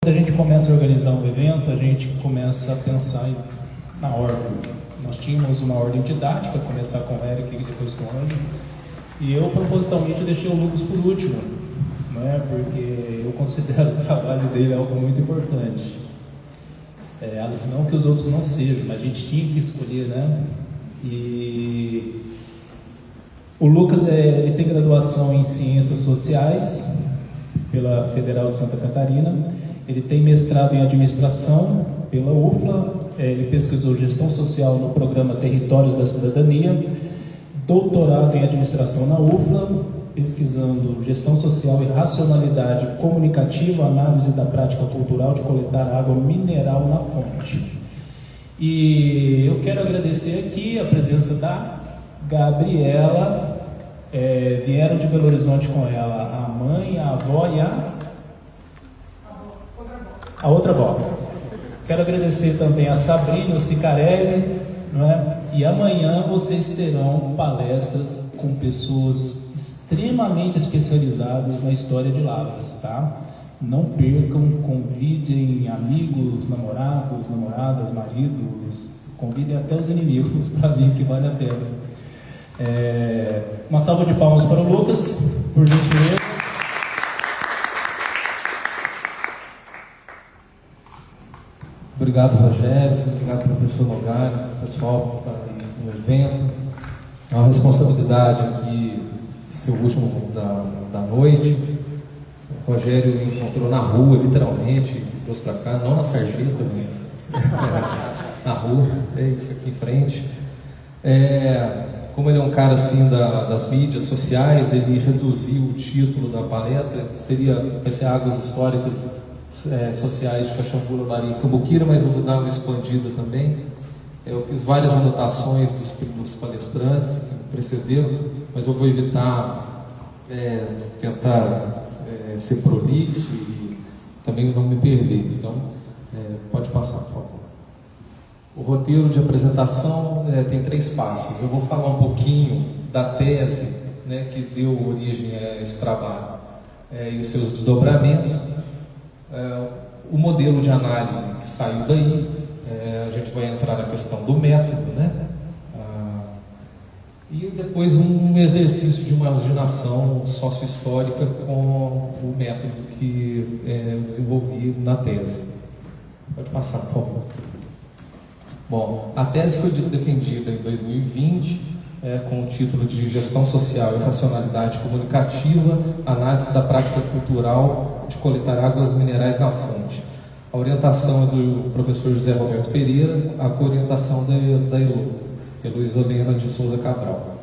Quando a gente começa a organizar um evento, a gente começa a pensar na ordem. Nós tínhamos uma ordem didática, começar com o Eric e depois com o Anjo, e eu propositalmente deixei o Lucas por último, né? Porque eu considero o trabalho dele algo muito importante. Não que os outros não sejam, mas a gente tinha que escolher, né? E o Lucas ele tem graduação em Ciências Sociais pela Federal de Santa Catarina, ele tem mestrado em Administração pela UFLA, ele pesquisou Gestão Social no programa Territórios da Cidadania, doutorado em Administração na UFLA, pesquisando Gestão Social e Racionalidade Comunicativa, análise da prática cultural de coletar água mineral na fonte. E eu quero agradecer aqui a presença da Gabriela, vieram de Belo Horizonte com ela a mãe, a avó e a outra avó. Quero agradecer também a Sabrina, o Cicarelli, não é? E amanhã vocês terão palestras com pessoas extremamente especializadas na história de Lavras, tá? Não percam, convidem amigos, namorados, namoradas, maridos, convidem até os inimigos para vir, que vale a pena. Uma salva de palmas para o Lucas, por gentileza. Obrigado, Rogério, obrigado, professor Nogares, pessoal que está aí no evento. É uma responsabilidade aqui ser o último da noite. O Rogério me encontrou na rua, literalmente, trouxe para cá, não na sarjeta, mas na rua, é isso aqui em frente. Como ele é um cara assim das mídias sociais, ele reduziu o título da palestra, vai ser Águas Históricas Sociais de Caxambu, Lambari e Cambuquira, mas eu vou dar uma expandida também. Eu fiz várias anotações dos palestrantes que me precederam, mas eu vou evitar tentar ser prolixo e também não me perder. Então, pode passar, por favor. O roteiro de apresentação tem 3 passos. Eu vou falar um pouquinho da tese, né, que deu origem a esse trabalho e os seus desdobramentos. O modelo de análise que saiu daí, a gente vai entrar na questão do método, né? E depois um exercício de imaginação sócio-histórica com o método que eu desenvolvi na tese. Pode passar, por favor. Bom, a tese foi defendida em 2020 com o título de Gestão Social e Racionalidade Comunicativa, análise da prática cultural de coletar águas minerais na fonte. A orientação é do professor José Roberto Pereira, a coorientação da Heloísa Helena de Souza Cabral.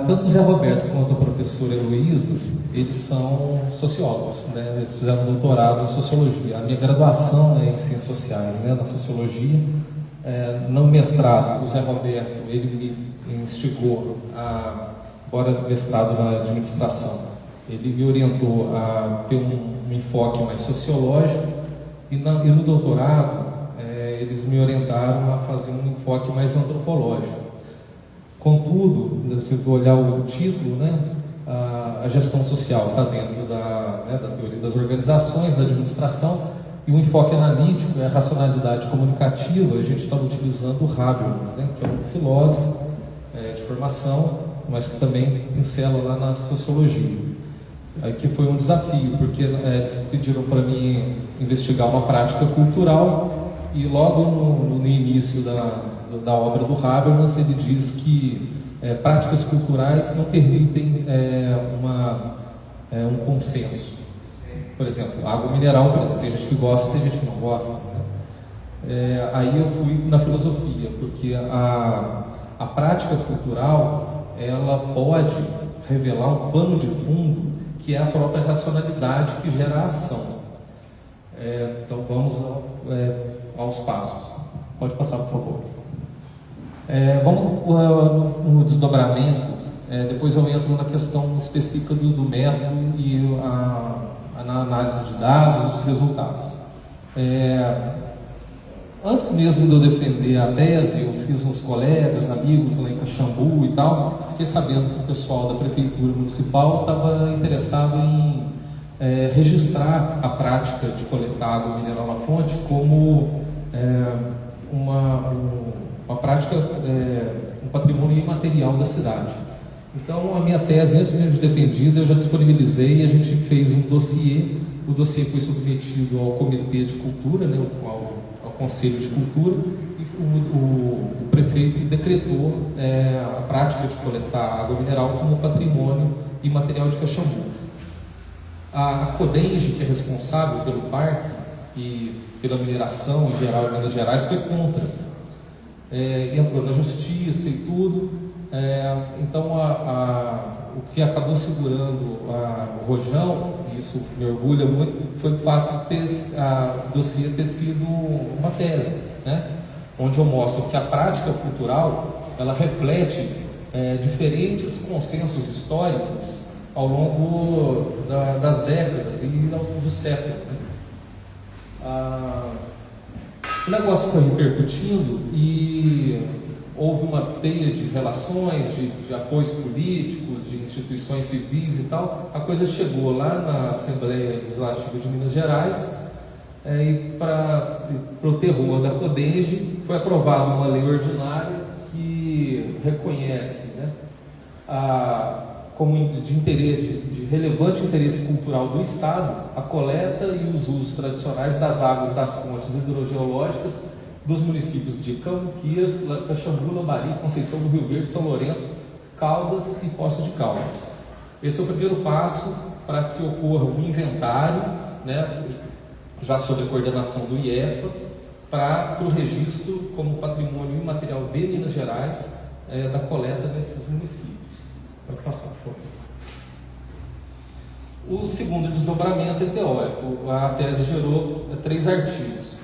Tanto o Zé Roberto quanto a professora Heloísa, eles são sociólogos, né? Eles fizeram doutorado em sociologia. A minha graduação é em ciências sociais, né? Na sociologia. No mestrado, o Zé Roberto, ele me instigou agora mestrado na administração. Ele me orientou a ter um enfoque mais sociológico e no doutorado eles me orientaram a fazer um enfoque mais antropológico. Contudo, se eu olhar o título, né, a gestão social está dentro da teoria das organizações, da administração, e o enfoque analítico é a racionalidade comunicativa. A gente estava utilizando o Habermas, né, que é um filósofo de formação, mas que também pincela lá na sociologia. Aqui foi um desafio, porque eles pediram para mim investigar uma prática cultural, e logo no início da obra do Habermas ele diz que práticas culturais não permitem um consenso. Por exemplo, água mineral, por exemplo, tem gente que gosta e tem gente que não gosta, né? Aí eu fui na filosofia, porque a prática cultural ela pode revelar um pano de fundo que é a própria racionalidade que gera a ação. Então vamos aos passos. Pode passar, por favor. Vamos no desdobramento. Depois eu entro na questão específica do método e na análise de dados e os resultados. Antes mesmo de eu defender a tese, eu fiz uns colegas, amigos lá em Caxambu e tal, fiquei sabendo que o pessoal da Prefeitura Municipal estava interessado em registrar a prática de coletar água mineral na fonte como uma prática, um patrimônio imaterial da cidade. Então, a minha tese, antes mesmo de defendida, eu já disponibilizei e a gente fez um dossiê. O dossiê foi submetido ao Comitê de Cultura, né, ao Conselho de Cultura, e o prefeito decretou a prática de coletar água mineral como patrimônio imaterial de Caxambu. A Codenge, que é responsável pelo parque e pela mineração em geral em Minas Gerais, foi contra. Entrou na justiça e tudo. Então, o que acabou segurando o rojão, e isso me orgulha muito, foi o fato de o dossiê ter sido uma tese, né? Onde eu mostro que a prática cultural ela reflete diferentes consensos históricos ao longo das décadas e do século, né? O negócio foi repercutindo e houve uma teia de relações, de apoios políticos, de instituições civis e tal. A coisa chegou lá na Assembleia Legislativa de Minas Gerais e para o terror da Codenge foi aprovada uma lei ordinária que reconhece, né, como de relevante interesse cultural do Estado a coleta e os usos tradicionais das águas das fontes hidrogeológicas dos municípios de Cambuquira, Caxambu, Lambari, Conceição do Rio Verde, São Lourenço, Caldas e Poços de Caldas. Esse é o primeiro passo para que ocorra um inventário, né, já sob a coordenação do IEFA, para o registro como patrimônio imaterial de Minas Gerais da coleta nesses municípios. Pode passar, por favor. O segundo desdobramento é teórico. A tese gerou 3 artigos.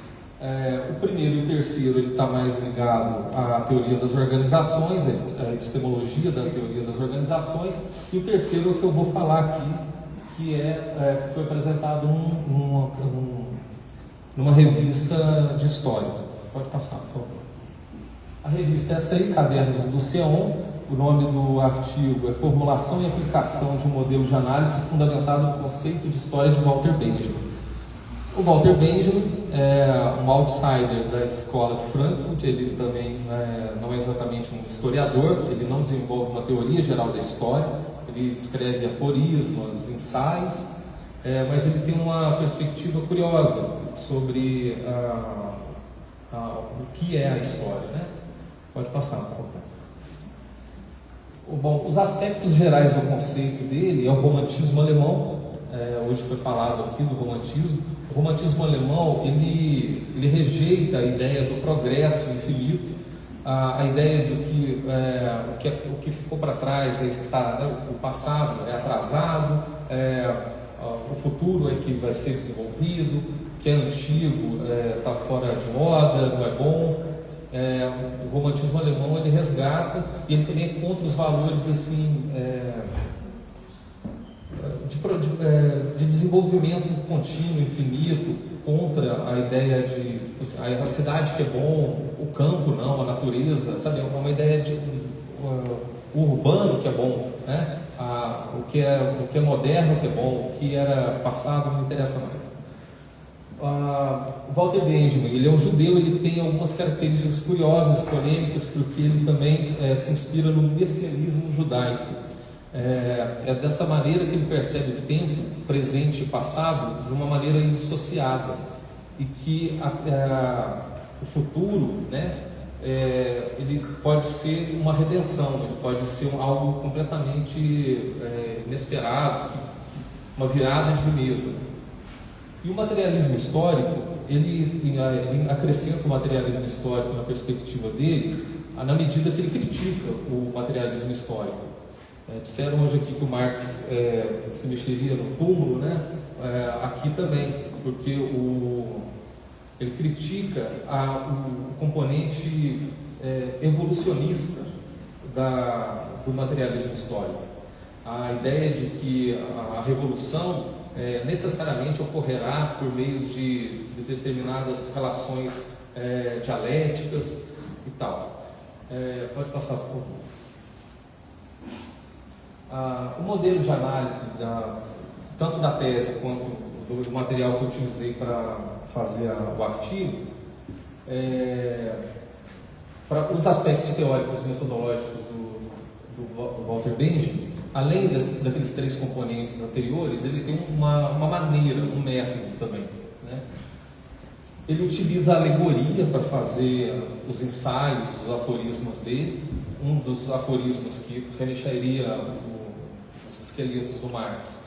O primeiro e o terceiro ele está mais ligado à teoria das organizações, a epistemologia da teoria das organizações, e o terceiro é o que eu vou falar aqui, que foi apresentado numa revista de história. Pode passar, por favor. A revista é essa aí, Cadernos do CEON. O nome do artigo é Formulação e Aplicação de um Modelo de Análise Fundamentado no Conceito de História de Walter Benjamin. O Walter Benjamin é um outsider da escola de Frankfurt. Ele também não é exatamente um historiador, ele não desenvolve uma teoria geral da história, ele escreve aforismos, ensaios, mas ele tem uma perspectiva curiosa sobre o que é a história, né? Pode passar, por favor. Bom, os aspectos gerais do conceito dele é o romantismo alemão. Hoje foi falado aqui do romantismo. O romantismo alemão ele rejeita a ideia do progresso infinito, a ideia de que o que ficou para trás o passado é atrasado, o futuro é que vai ser desenvolvido, o que é antigo está fora de moda, não é bom. O romantismo alemão ele resgata, e ele também é contra os valores assim, de desenvolvimento contínuo, infinito, contra a ideia de a cidade que é bom, o campo não, a natureza, sabe? É uma ideia de o urbano que é bom, né? O que é moderno que é bom, o que era passado não interessa mais. O Walter Benjamin, ele é um judeu, ele tem algumas características curiosas, polêmicas, porque ele também se inspira no messianismo judaico. É dessa maneira que ele percebe o tempo, presente e passado, de uma maneira indissociável, e que o futuro, né, ele pode ser uma redenção, ele pode ser algo completamente inesperado, uma virada de mesa. E o materialismo histórico, ele acrescenta o materialismo histórico na perspectiva dele, na medida que ele critica o materialismo histórico. Disseram hoje aqui que o Marx se mexeria no túmulo, né? Aqui também, porque ele critica o componente evolucionista do materialismo histórico. A ideia de que a revolução necessariamente ocorrerá por meio de determinadas relações dialéticas e tal. Pode passar, por favor. O modelo de análise tanto da tese quanto do material que eu utilizei para fazer o artigo, para os aspectos teóricos e metodológicos do Walter Benjamin, além daqueles 3 componentes anteriores, ele tem uma maneira, um método também, né? Ele utiliza a alegoria para fazer os ensaios, os aforismos dele. Um dos aforismos que remexiria os esqueletos do Marx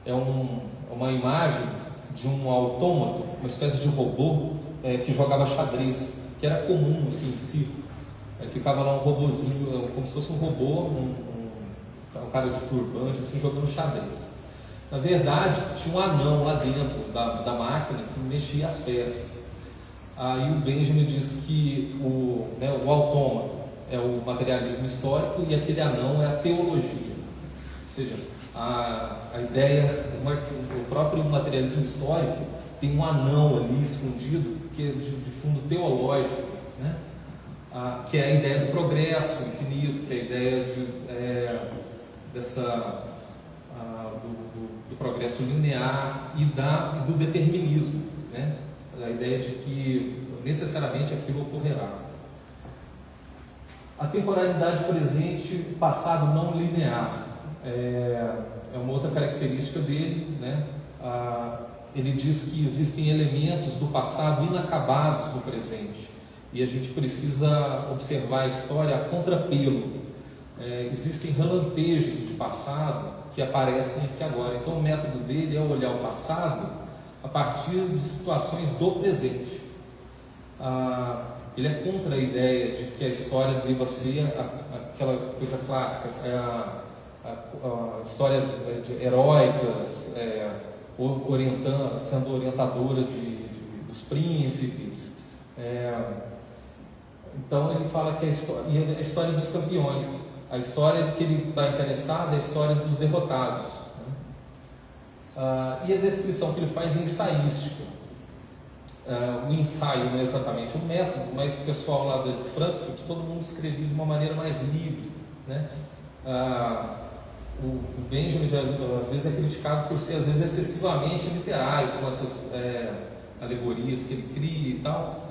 é uma imagem de um autômato, uma espécie de robô que jogava xadrez, que era comum assim, em circo. Aí ficava lá um robozinho, como se fosse um robô, um cara de turbante, assim, jogando xadrez. Na verdade, tinha um anão lá dentro da máquina que mexia as peças. Aí o Benjamin diz que o autômato é o materialismo histórico e aquele anão é a teologia. Ou seja, a ideia, o próprio materialismo histórico tem um anão ali escondido que é de fundo teológico, né? Que é a ideia do progresso infinito, que é a ideia do progresso linear e do determinismo, né? A ideia de que necessariamente aquilo ocorrerá. A temporalidade presente, passado não linear, é uma outra característica dele, né? Ele diz que existem elementos do passado inacabados no presente e a gente precisa observar a história a contrapelo. Existem relampejos de passado que aparecem aqui agora. Então o método dele é olhar o passado a partir de situações do presente. Ele é contra a ideia de que a história deva ser aquela coisa clássica, histórias heróicas, sendo orientadora dos príncipes. Então ele fala que a história dos campeões, a história que ele está interessado é a história dos derrotados. E a descrição que ele faz é ensaística. O ensaio não é exatamente um método, mas o pessoal lá de Frankfurt, todo mundo escrevia de uma maneira mais livre, né? O Benjamin às vezes é criticado por ser às vezes excessivamente literário, com essas alegorias que ele cria e tal,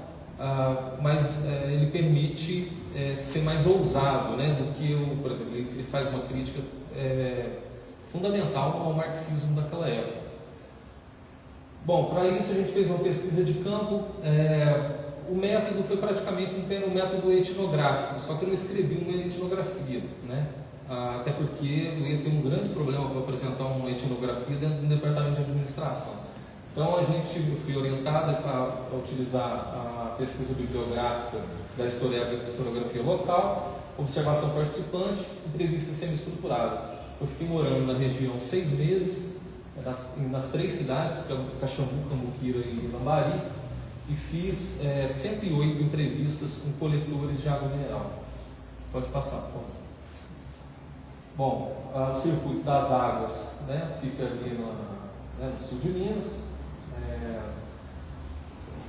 mas ele permite ser mais ousado, né, do que por exemplo, ele faz uma crítica fundamental ao marxismo daquela época. Bom, para isso a gente fez uma pesquisa de campo. O método foi praticamente um método etnográfico, só que eu não escrevi uma etnografia, né? Até porque eu ia ter um grande problema para apresentar uma etnografia dentro do departamento de administração. Então eu fui orientado a utilizar a pesquisa bibliográfica da historiografia local, observação participante, entrevistas semi-estruturadas. Eu fiquei morando na região 6 meses, nas 3 cidades, Caxambu, Cambuquira e Lambari, e fiz 108 entrevistas com coletores de água mineral. Pode passar, por favor. Bom, o circuito das águas, né, fica ali no sul de Minas.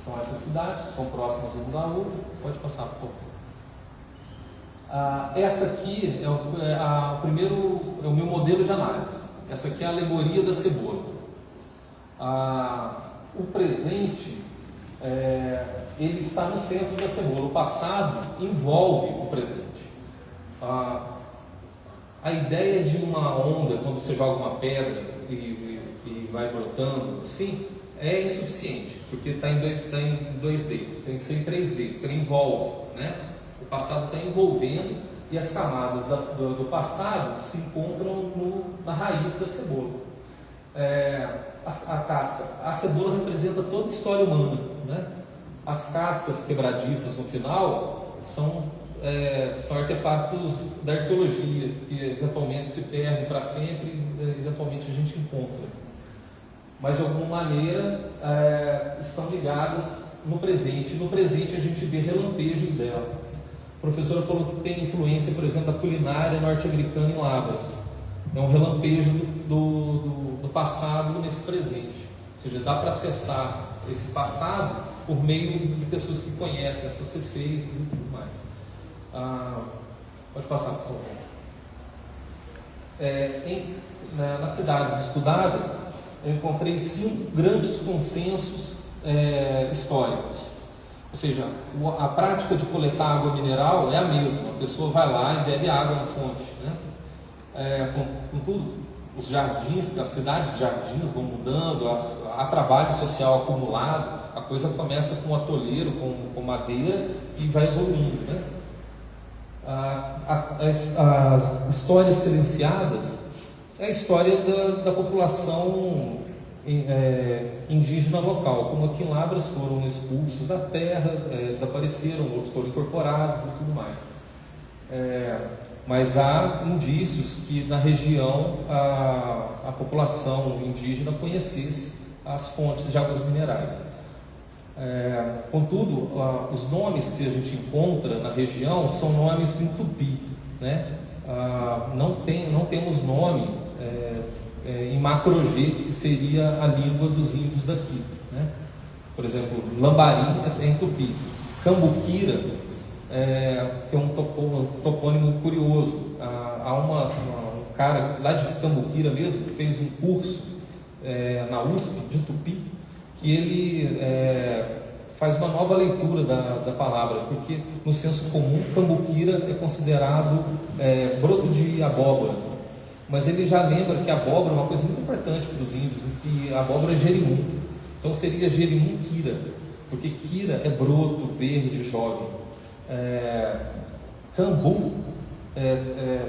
São essas cidades, são próximas uma da outra. Pode passar, por favor. Essa aqui é o meu modelo de análise. Essa aqui é a alegoria da cebola. O presente, ele está no centro da cebola. O passado envolve o presente. A ideia de uma onda, quando você joga uma pedra e vai brotando assim, é insuficiente, porque está em 2D, tem que ser em 3D, porque ele envolve, né? O passado está envolvendo e as camadas do passado se encontram na raiz da cebola. A casca, a cebola representa toda a história humana, né? As cascas quebradiças no final são artefatos da arqueologia que eventualmente se perdem para sempre e eventualmente a gente encontra, mas de alguma maneira estão ligadas no presente. No presente a gente vê relampejos dela. A professora falou que tem influência, por exemplo, da culinária norte-americana em Lavras. É um relampejo do passado nesse presente. Ou seja, dá para acessar esse passado por meio de pessoas que conhecem essas receitas e tudo mais. Pode passar, por favor. Nas cidades estudadas, eu encontrei 5 grandes consensos históricos. Ou seja, a prática de coletar água mineral é a mesma. A pessoa vai lá e bebe água na fonte, né? Contudo, os jardins, as cidades jardins vão mudando, há trabalho social acumulado, a coisa começa com um atoleiro, com madeira e vai evoluindo, né? As histórias silenciadas é a história da população indígena local, como aqui em Lavras foram expulsos da terra, desapareceram, outros foram incorporados e tudo mais. Mas há indícios que na região a população indígena conhecesse as fontes de águas minerais. Contudo, os nomes que a gente encontra na região são nomes em tupi, né? Não temos nome em macro-G, que seria a língua dos índios daqui, né? Por exemplo, Lambari é em tupi. Cambuquira tem um topônimo curioso. Há um cara lá de Cambuquira mesmo que fez um curso na USP de tupi, que ele faz uma nova leitura da palavra, porque no senso comum Cambuquira é considerado broto de abóbora, mas ele já lembra que a abóbora é uma coisa muito importante para os índios, que a abóbora é jerimum, então seria jerimum quira, porque quira é broto, verde, jovem. Cambu,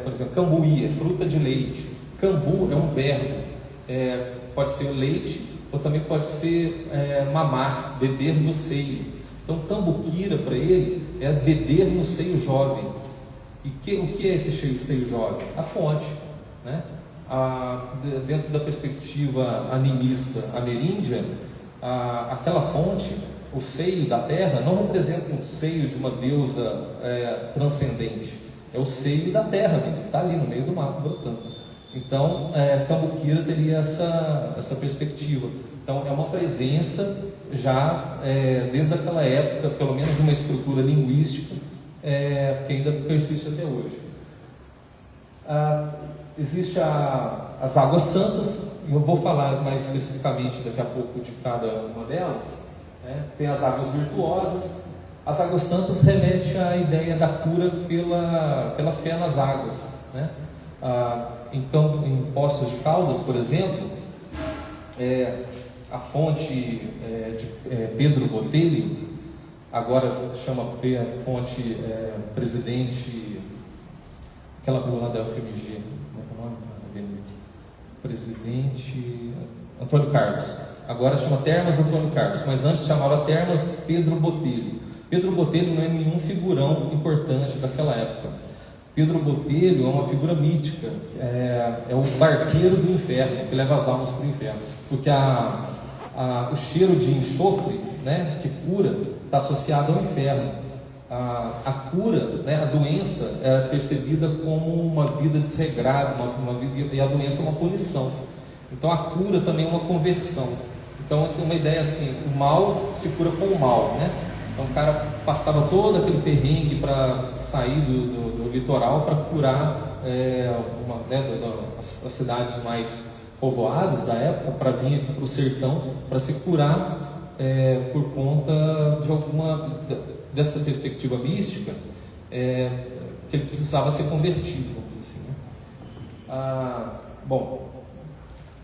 por exemplo, cambuí é fruta de leite, cambu é um verbo, pode ser o leite, ou também pode ser mamar, beber no seio. Então, cambuquira para ele é beber no seio jovem. E o que é esse seio jovem? A fonte, né? Dentro da perspectiva animista ameríndia, aquela fonte, o seio da terra, não representa um seio de uma deusa transcendente. É o seio da terra mesmo, está ali no meio do mato brotando. Então, Cambuquira teria essa perspectiva. Então, é uma presença já desde aquela época, pelo menos uma estrutura linguística que ainda persiste até hoje. Existe as águas santas, e eu vou falar mais especificamente daqui a pouco de cada uma delas. Tem as águas virtuosas. As águas santas remete à ideia da cura pela fé nas águas, né? Em Poços de Caldas, por exemplo, a fonte de Pedro Botelho, agora chama fonte Presidente, aquela rua lá da UFMG, como é o nome? Presidente Antônio Carlos, agora chama Termas Antônio Carlos, mas antes chamava Termas Pedro Botelho. Pedro Botelho não é nenhum figurão importante daquela época. Pedro Botelho é uma figura mítica, é o barqueiro do inferno, que leva as almas para o inferno, porque o cheiro de enxofre, né, que cura, está associado ao inferno. A cura, né, a doença é percebida como uma vida desregrada, e a doença é uma punição. Então a cura também é uma conversão. Então tem uma ideia assim, o mal se cura com o mal, né? Então o cara passava todo aquele perrengue para sair do litoral para curar as cidades mais povoadas da época, para vir aqui para o sertão, para se curar por conta de dessa perspectiva mística, que ele precisava ser convertido, vamos dizer assim, né? Bom,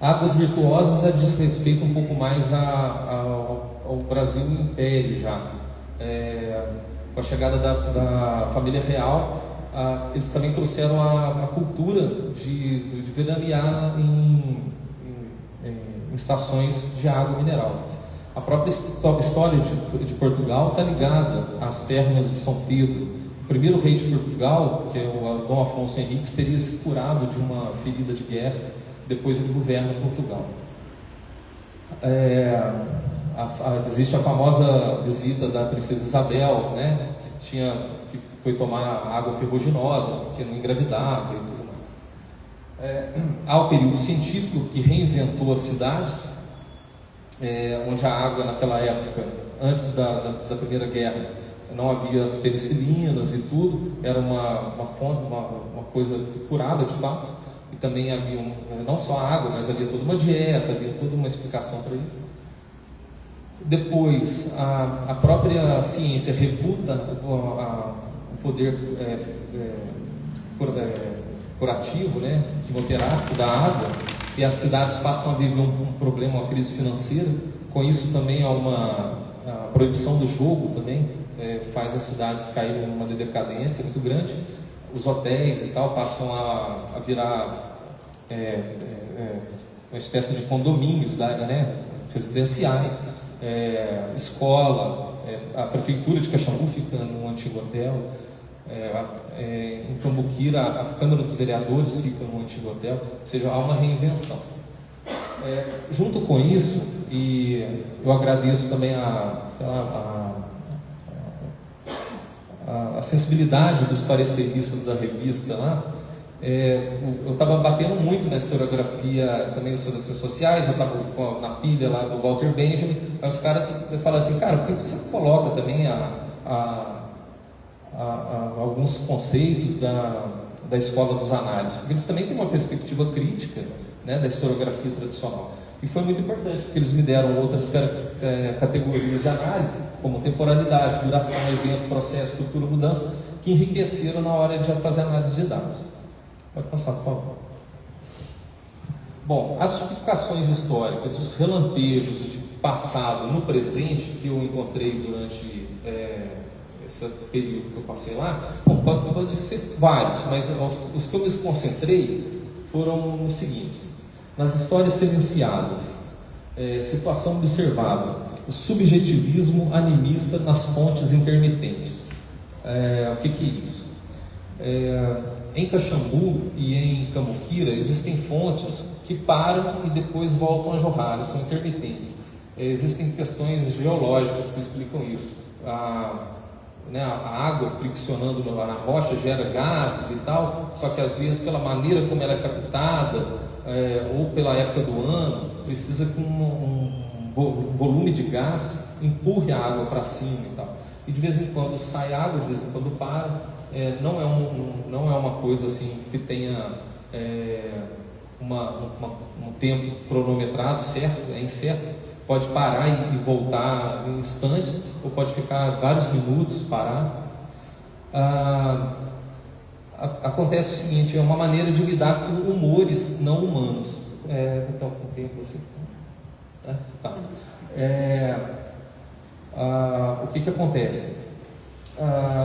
águas virtuosas diz respeito um pouco mais ao Brasil Império já. Com a chegada da família real, eles também trouxeram a cultura de veranear em estações de água mineral. A própria história de Portugal está ligada às termas de São Pedro. O primeiro rei de Portugal, que é o Dom Afonso Henriques, teria se curado de uma ferida de guerra, depois ele governa Portugal. Existe a famosa visita da princesa Isabel, né, que foi tomar água ferruginosa, que não engravidava e tudo mais. Há o período científico que reinventou as cidades, onde a água naquela época, antes da Primeira Guerra, não havia as penicilinas e tudo, era uma fonte, uma coisa curada de fato, e também havia não só a água, mas havia toda uma dieta, havia toda uma explicação para isso. Depois, a própria ciência refuta o poder curativo, né, quimioterápico da água, e as cidades passam a viver um problema, uma crise financeira. Com isso também há a proibição do jogo também, faz as cidades caírem numa decadência muito grande. Os hotéis e tal passam a virar uma espécie de condomínios da área, né, residenciais, escola, a prefeitura de Caxambu fica num antigo hotel, em Cambuquira a Câmara dos Vereadores fica num antigo hotel, ou seja, há uma reinvenção. Junto com isso, e eu agradeço também a sensibilidade dos pareceristas da revista lá. Eu estava batendo muito na historiografia também sobre as ciências sociais, eu estava na pilha lá do Walter Benjamin, aí os caras falaram assim, cara, por que você coloca também alguns conceitos da escola dos análises? Porque eles também têm uma perspectiva crítica, né, da historiografia tradicional. E foi muito importante, porque eles me deram outras categorias de análise, como temporalidade, duração, evento, processo, estrutura, mudança, que enriqueceram na hora de fazer análise de dados. Pode passar, por favor. Bom, as tipificações históricas, os relampejos de passado no presente que eu encontrei durante esse período que eu passei lá, bom, pode ser vários, mas os que eu me concentrei foram os seguintes: nas histórias silenciadas, situação observada, o subjetivismo animista nas fontes intermitentes. O que é isso? Em Caxambu e em Cambuquira existem fontes que param e depois voltam a jorrar, são intermitentes. Existem questões geológicas que explicam isso. A água friccionando na rocha gera gases e tal, só que às vezes pela maneira como ela é captada ou pela época do ano, precisa que um volume de gás empurre a água para cima e tal. E de vez em quando sai água, de vez em quando para. Não é uma coisa assim que tenha um tempo cronometrado certo, é incerto. Pode parar e voltar em instantes, ou pode ficar vários minutos parado. Acontece o seguinte: é uma maneira de lidar com humores não humanos. Então, com o tempo assim. Tá. O que acontece?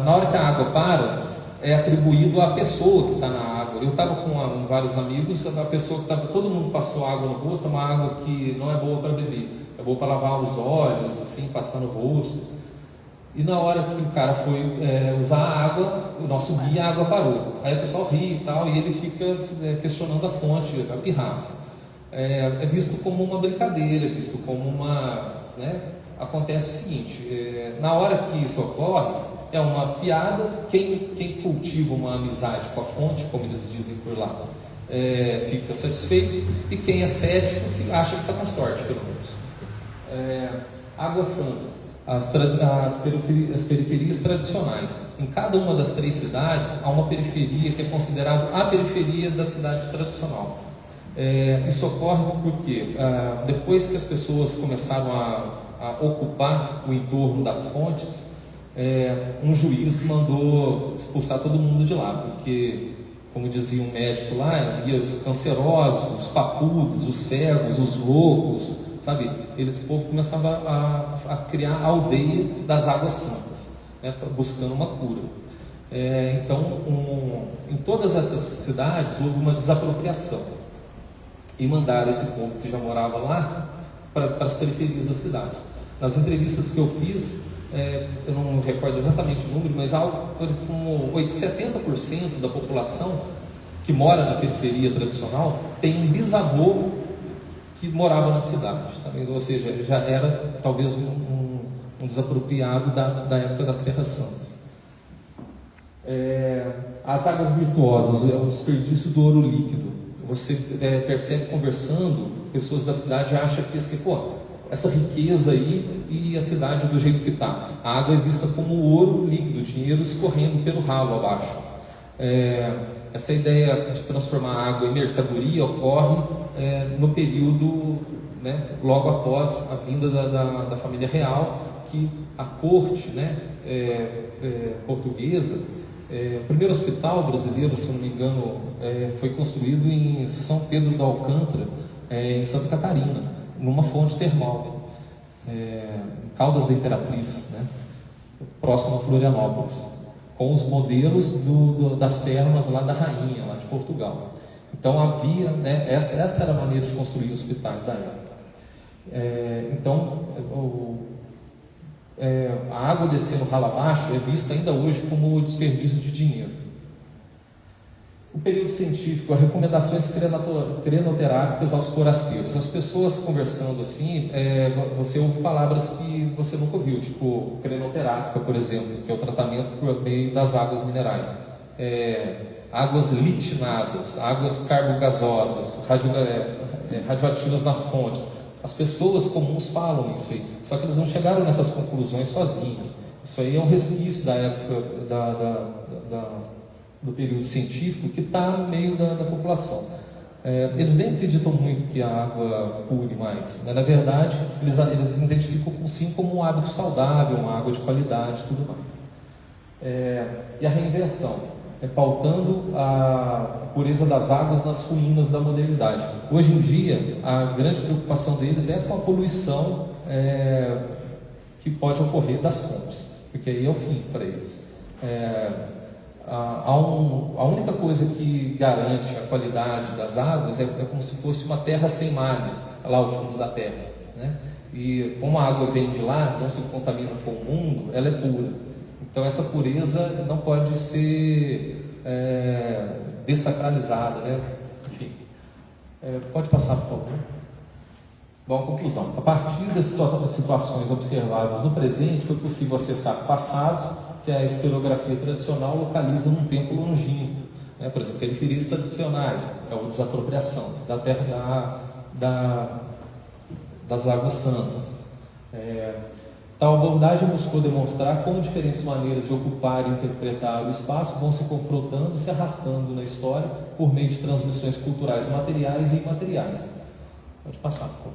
Na hora que a água para, é atribuído à pessoa que está na água. Eu estava com vários amigos, a pessoa que estava, todo mundo passou água no rosto, é uma água que não é boa para beber, é boa para lavar os olhos, assim, passar no rosto. E na hora que o cara foi usar a água, o nosso guia, a água parou. Aí o pessoal ri e tal, e ele fica questionando a fonte, a pirraça. É visto como uma brincadeira, é visto como uma... Acontece o seguinte: na hora que isso ocorre, é uma piada. Quem cultiva uma amizade com a fonte, como eles dizem por lá, fica satisfeito, e quem é cético acha que está com sorte, pelo menos. Águas Santas, as periferias tradicionais. Em cada uma das 3 cidades há uma periferia que é considerada a periferia da cidade tradicional. Isso ocorre porque depois que as pessoas começaram a ocupar o entorno das fontes, um juiz mandou expulsar todo mundo de lá, porque, como dizia um médico lá, os cancerosos, os papudos, os cegos, os loucos, sabe? O povo começava a criar a aldeia das Águas Santas, buscando uma cura. Então, em todas essas cidades houve uma desapropriação, e mandaram esse povo que já morava lá para as periferias das cidades. Nas entrevistas que eu fiz, eu não me recordo exatamente o número, mas como 70% da população que mora na periferia tradicional tem um bisavô que morava na cidade, sabe? Ou seja, já era talvez um desapropriado da época das Terras Santas. As águas virtuosas, o desperdício do ouro líquido. Você percebe conversando, pessoas da cidade acham que assim, essa riqueza aí e a cidade do jeito que está. A água é vista como ouro líquido, dinheiro escorrendo pelo ralo abaixo. Essa ideia de transformar a água em mercadoria ocorre no período, né, logo após a vinda da família real, que a corte, né, portuguesa, o primeiro hospital brasileiro, se não me engano, foi construído em São Pedro do Alcântara, em Santa Catarina, numa fonte termal, em Caldas da Imperatriz, né, próximo a Florianópolis, com os modelos das termas lá da rainha, lá de Portugal. Então havia, né, essa era a maneira de construir hospitais da época. Então a água descendo ralo abaixo é vista ainda hoje como desperdício de dinheiro. O período científico, as recomendações crenoterápicas aos forasteiros. As pessoas conversando assim, você ouve palavras que você nunca ouviu, tipo crenoterápica, por exemplo, que é o tratamento por meio das águas minerais. Águas litinadas, águas carbogasosas, radioativas nas fontes. As pessoas comuns falam isso aí, só que eles não chegaram nessas conclusões sozinhas. Isso aí é um resquício da época do período científico que está no meio da população. Eles nem acreditam muito que a água cure mais, né? Na verdade, eles identificam sim como um hábito saudável, uma água de qualidade e tudo mais. E a reinvenção, pautando a pureza das águas nas ruínas da modernidade. Hoje em dia, a grande preocupação deles é com a poluição que pode ocorrer das fontes, porque aí é o fim para eles. A única coisa que garante a qualidade das águas é como se fosse uma terra sem males, lá ao fundo da terra, né? E como a água vem de lá, não se contamina com o mundo, ela é pura. Então essa pureza não pode ser dessacralizada, né? Enfim, pode passar, por favor. Bom, conclusão. A partir das situações observadas no presente, foi possível acessar passados que a historiografia tradicional localiza num tempo longínquo, né? Por exemplo, periferias tradicionais, a desapropriação da terra, das águas santas. Tal abordagem buscou demonstrar como diferentes maneiras de ocupar e interpretar o espaço vão se confrontando e se arrastando na história por meio de transmissões culturais materiais e imateriais. Pode passar, por favor.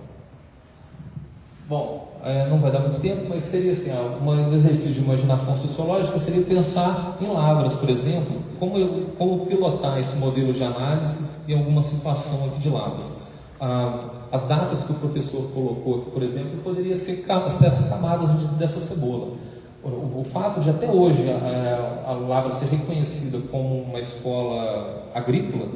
Bom, não vai dar muito tempo, mas seria assim, um exercício de imaginação sociológica seria pensar em Lavras, por exemplo, como pilotar esse modelo de análise em alguma situação aqui de Lavras. As datas que o professor colocou aqui, por exemplo, poderia ser essas camadas dessa cebola. O fato de até hoje a Lavras ser reconhecida como uma escola agrícola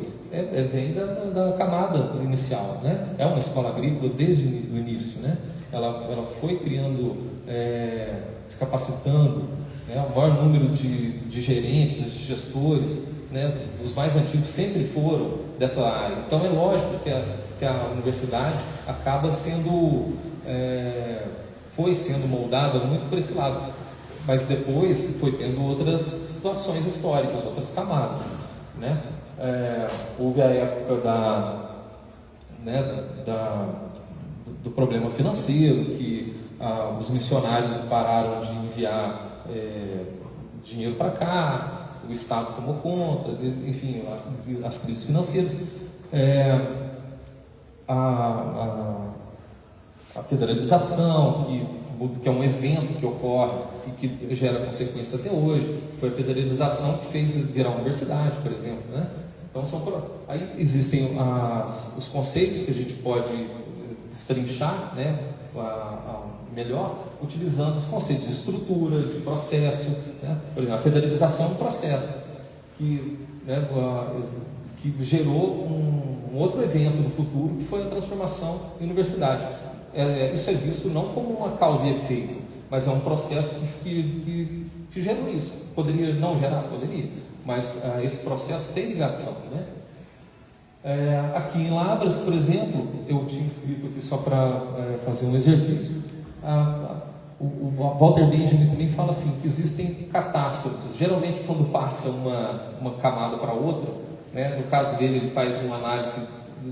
vem da camada inicial, né? É uma escola agrícola desde o início, né? Ela foi criando, se capacitando, né? O maior número de gerentes, de gestores, né? Os mais antigos sempre foram dessa área. Então é lógico que a universidade acaba foi sendo moldada muito por esse lado, mas depois foi tendo outras situações históricas, outras camadas, né? Houve a época do problema financeiro, que os missionários pararam de enviar dinheiro para cá, o Estado tomou conta, enfim, as crises financeiras. A federalização, que é um evento que ocorre e que gera consequência até hoje, foi a federalização que fez virar universidade, por exemplo, né? Então aí existem os conceitos que a gente pode destrinchar, né, melhor, utilizando os conceitos de estrutura, de processo, né? Por exemplo, a federalização é um processo que gerou um outro evento no futuro, que foi a transformação em universidade. Isso é visto não como uma causa e efeito, mas é um processo que gerou isso. Poderia não gerar? Poderia, mas esse processo tem ligação, né? Aqui em Lavras, por exemplo, eu tinha escrito aqui só para fazer um exercício. O Walter Benjamin também fala assim, que existem catástrofes. Geralmente quando passa uma camada para outra, né? No caso dele, ele faz uma análise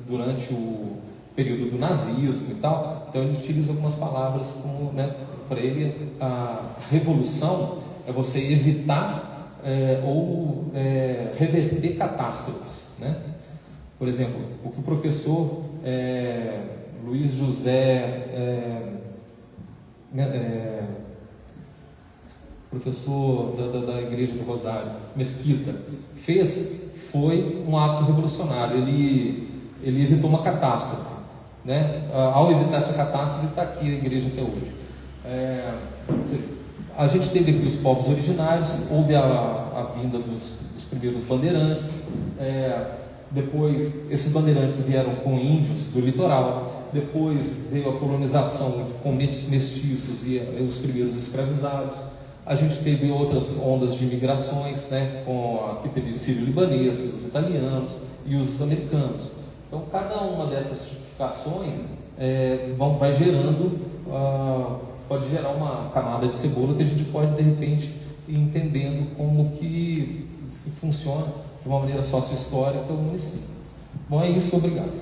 durante o período do nazismo e tal, então ele utiliza algumas palavras como, né, para ele a revolução é você evitar ou reverter catástrofes, né? Por exemplo, o que o professor Luiz José, professor da Igreja do Rosário, Mesquita, fez foi um ato revolucionário. Ele evitou uma catástrofe, né? Ao evitar essa catástrofe, ele está aqui a igreja até hoje. A gente teve aqui os povos originários, houve a vinda dos primeiros bandeirantes, depois esses bandeirantes vieram com índios do litoral, depois veio a colonização com mestiços e os primeiros escravizados. A gente teve outras ondas de imigrações, né? Aqui teve sírio-libanês, os italianos e os americanos. Então, cada uma dessas tipificações vai gerando, pode gerar uma camada de cebola que a gente pode, de repente, ir entendendo como que se funciona de uma maneira sócio-histórica o município. Bom, é isso, obrigado.